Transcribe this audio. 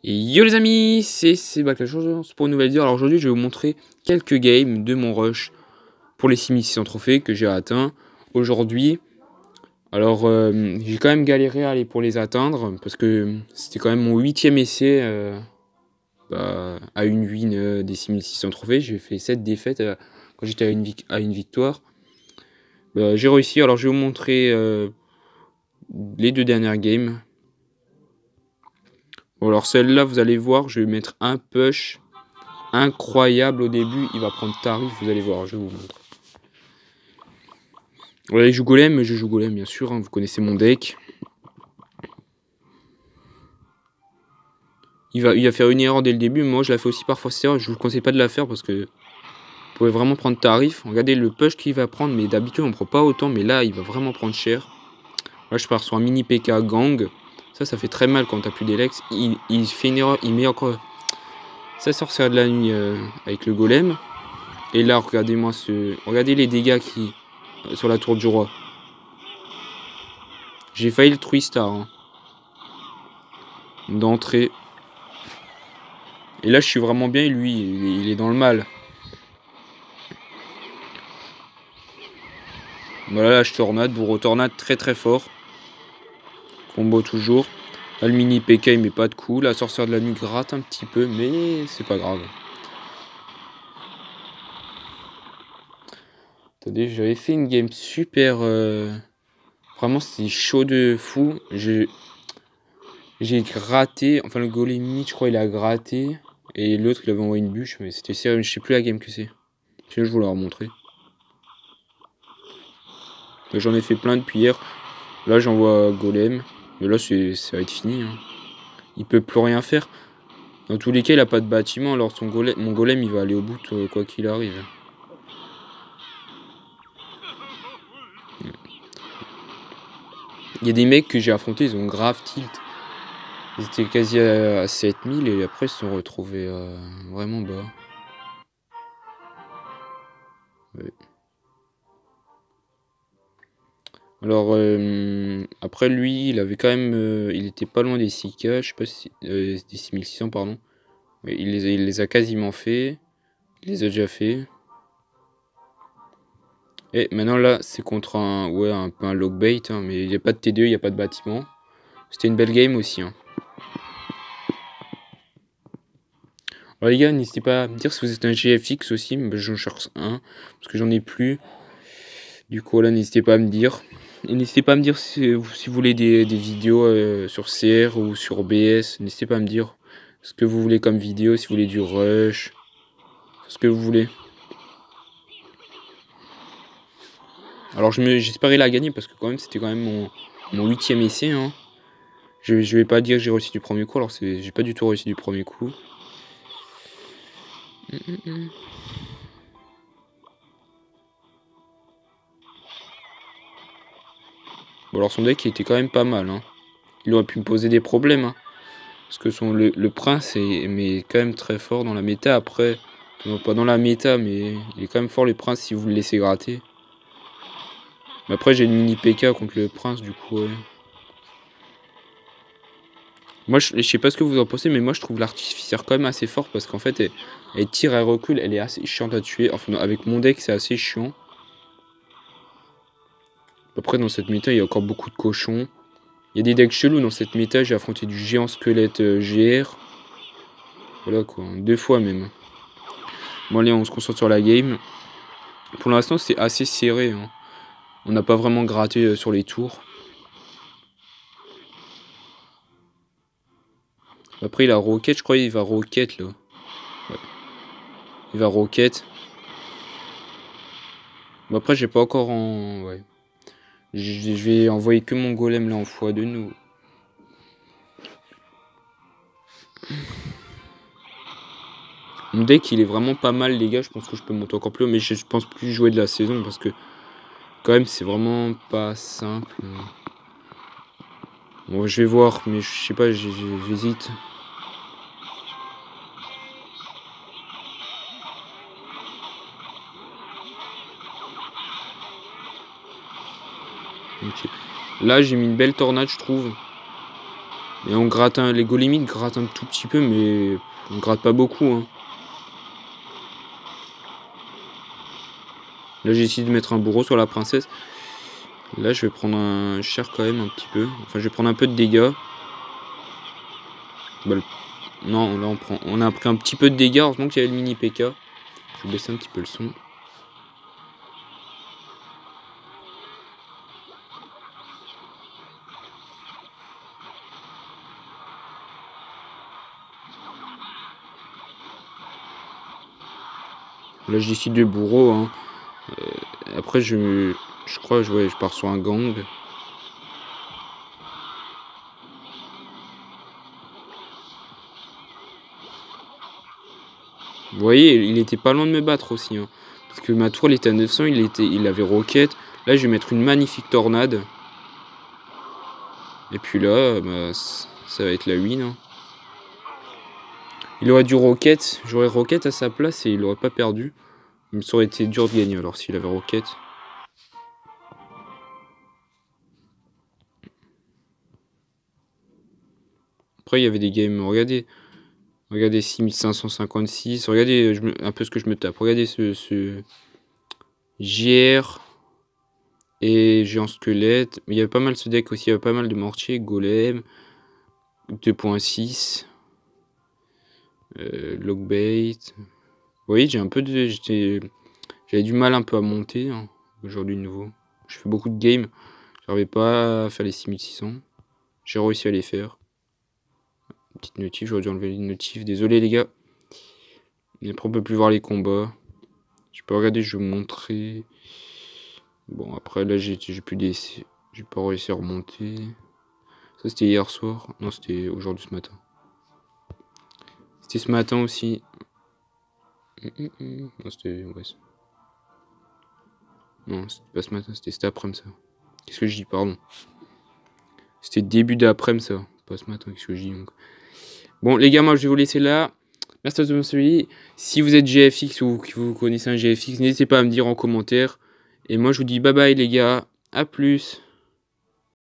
Yo les amis, c'est Backlash pour une nouvelle vidéo. Alors aujourd'hui je vais vous montrer quelques games de mon rush pour les 6600 trophées que j'ai atteint aujourd'hui. Alors j'ai quand même galéré à aller pour les atteindre parce que c'était quand même mon 8e essai à une win des 6600 trophées. J'ai fait 7 défaites quand j'étais à une victoire. J'ai réussi, alors je vais vous montrer les 2 dernières games. Bon, alors celle-là, vous allez voir, je vais mettre un push incroyable au début. Il va prendre tarif, vous allez voir, je vais vous montrer. Ouais, je joue golem bien sûr, hein, vous connaissez mon deck. Il va faire une erreur dès le début, mais moi je la fais aussi parfois cette erreur. Je vous conseille pas de la faire parce que vous pouvez vraiment prendre tarif. Regardez le push qu'il va prendre, mais d'habitude on prend pas autant, mais là il va vraiment prendre cher. Là je pars sur un mini PK gang. Ça fait très mal quand t'as plus d'Elex. Il fait une erreur, il met encore sa sorcière de la nuit avec le golem. Et là, regardez-moi regardez les dégâts qui sur la tour du roi. J'ai failli le 3-star hein, d'entrée. Et là, je suis vraiment bien. Et lui, il est dans le mal. Voilà, là, je tornade. Bourreau tornade très très fort. Combo toujours. Là, le mini PK, il met pas de coup. La sorcière de la nuit gratte un petit peu, mais c'est pas grave. Attendez, j'avais fait une game super. Vraiment, c'était chaud de fou. J'ai gratté. Enfin, le golem, je crois, il a gratté. Et l'autre, il avait envoyé une bûche. Mais c'était sérieux. Je sais plus la game que c'est. Sinon, je vous la remontrer. J'en ai fait plein depuis hier. Là, j'envoie golem. Mais là, ça va être fini. Hein. Il peut plus rien faire. Dans tous les cas, il a pas de bâtiment. Alors, mon golem, il va aller au bout, quoi qu'il arrive. Il y a des mecs que j'ai affrontés, ils ont grave tilt. Ils étaient quasi à 7000 et après ils se sont retrouvés vraiment bas. Ouais. Alors après lui, il avait quand même, il était pas loin des 6K, je sais pas si des 6600 pardon. Ouais, il les a quasiment fait. Il les a déjà fait. Et maintenant là, c'est contre un peu un log bait, hein, mais il n'y a pas de T2, il n'y a pas de bâtiment. C'était une belle game aussi. Hein. Alors les gars, n'hésitez pas à me dire si vous êtes un GFX aussi, mais j'en cherche un, parce que j'en ai plus. Du coup là, n'hésitez pas à me dire. Et n'hésitez pas à me dire si vous voulez des vidéos sur CR ou sur BS. N'hésitez pas à me dire ce que vous voulez comme vidéo, si vous voulez du rush, ce que vous voulez. Alors j'espérais la gagner parce que quand même c'était quand même mon 8e essai. Hein. Je vais pas dire que j'ai réussi du premier coup, alors j'ai pas du tout réussi du premier coup. Bon alors son deck il était quand même pas mal. Hein. Il aurait pu me poser des problèmes. Hein. Parce que le prince est quand même très fort dans la méta. Après, non, pas dans la méta, mais il est quand même fort le prince si vous le laissez gratter. Mais après, j'ai une mini PK contre le prince, du coup. Ouais. Moi, je sais pas ce que vous en pensez, mais moi, je trouve l'artificière quand même assez fort parce qu'en fait, elle tire, elle recule, elle est assez chiante à tuer. Enfin, avec mon deck, c'est assez chiant. Après, dans cette méta, il y a encore beaucoup de cochons. Il y a des decks chelous dans cette méta. J'ai affronté du géant squelette GR. Voilà quoi, 2 fois même. Bon, allez, on se concentre sur la game. Pour l'instant, c'est assez serré. Hein. On n'a pas vraiment gratté sur les tours. Après, il a roquette, je crois qu'il va roquette là. Ouais. Il va roquette. Bon, après, j'ai pas encore en. Ouais. Je vais envoyer que mon golem là en x2 nous. Mon deck il est vraiment pas mal les gars, je pense que je peux monter encore plus haut, mais je pense plus jouer de la saison parce que quand même c'est vraiment pas simple. Bon je vais voir, mais je sais pas, j'hésite. Okay. Là j'ai mis une belle tornade je trouve. Et on gratte les golemites grattent un tout petit peu, mais on gratte pas beaucoup. Hein. Là, j'ai essayé de mettre un bourreau sur la princesse. Là, je vais prendre un cher quand même un petit peu. Enfin, je vais prendre un peu de dégâts. Bah, non, là, on a pris un petit peu de dégâts. Heureusement qu'il y avait le mini PK. Je vais baisser un petit peu le son. Là, je décide de bourreau. Hein. Après, je crois je pars sur un gang. Vous voyez, il était pas loin de me battre aussi. Hein. Parce que ma tour, elle était à 900, il avait roquette. Là, je vais mettre une magnifique tornade. Et puis là, bah, ça va être la win. Hein. Il aurait dû roquette. J'aurais roquette à sa place et il aurait pas perdu. Mais ça aurait été dur de gagner alors s'il avait roquette. Après, il y avait des games. Regardez 6556. Regardez un peu ce que je me tape. Regardez ce JR et géant squelette. Mais il y avait pas mal ce deck aussi. Il y avait pas mal de mortiers. Golem. 2.6. Logbait. Vous voyez, j'ai un peu de. J'avais du mal un peu à monter. Hein, aujourd'hui de nouveau. Je fais beaucoup de games. J'arrivais pas à faire les 6600. J'ai réussi à les faire. Petite notif, j'aurais dû enlever les notifs. Désolé les gars. Mais après on peut plus voir les combats. Je peux regarder, je vais vous montrer. Bon après là j'ai plus d'essais. J'ai pas réussi à remonter. Ça c'était hier soir. Non c'était aujourd'hui ce matin. C'était ce matin aussi. Non c'était. Ouais. Non c'était pas ce matin, c'était après-midi ça. Qu'est-ce que je dis, pardon. C'était début d'après-midi ça. Pas ce matin, qu'est-ce que je dis donc. Bon les gars, moi je vais vous laisser là. Merci à tous de suivi. Si vous êtes GFX ou que vous connaissez un GFX, n'hésitez pas à me dire en commentaire. Et moi je vous dis bye bye les gars. A plus.